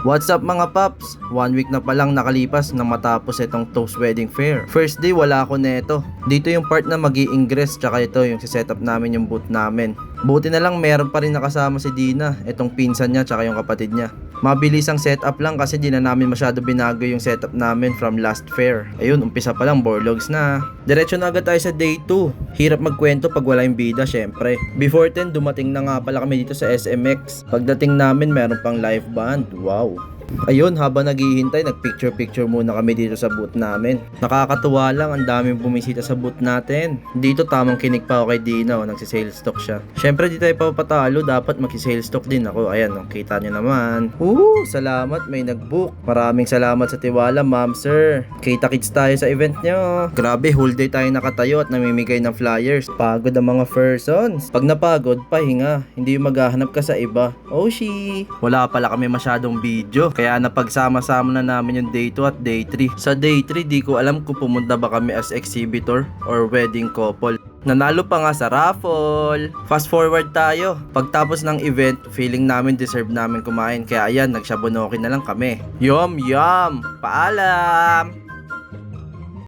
What's up mga paps? 1 week na palang nakalipas na matapos itong Toast Wedding Fair. First day wala ako neto. Dito yung part na mag-i-ingress tsaka ito yung setup namin yung booth namin. Buti na lang meron pa rin nakasama si Dina, itong pinsan niya tsaka yung kapatid niya. Mabilis ang setup lang kasi di na namin masyado binago yung setup namin from last fair. Ayun, umpisa pa lang, borlogs na. Diretso na agad tayo sa day 2. Hirap magkwento pag wala yung bida syempre. Before 10, dumating na nga pala kami dito sa SMX. Pagdating namin, meron pang live band. Wow. Ayun, habang naghihintay, nagpicture-picture muna kami dito sa booth namin. Nakakatuwa lang, ang daming bumisita sa booth natin. Dito tamang kinig pa ako kay Dina, nagsisale stock siya. Syempre di tayo papatalo, dapat magsisale stock din ako. Ayan, kita nyo naman. Salamat, may nagbook. Maraming salamat sa tiwala, ma'am, sir. Kita-kits tayo sa event nyo. Grabe, whole day tayo nakatayo at namimigay ng flyers. Pagod ang mga persons. Pag napagod, pahinga. Hindi yung maghahanap ka sa iba. Oshi! Wala pala kami masyadong video. Kaya napagsama-sama na namin yung day 2 at day 3. Sa day 3, di ko alam kung pumunta ba kami as exhibitor or wedding couple. Nanalo pa nga sa raffle. Fast forward tayo. Pagtapos ng event, feeling namin deserve namin kumain. Kaya ayan, nagshabonoki na lang kami. Yum! Paalam!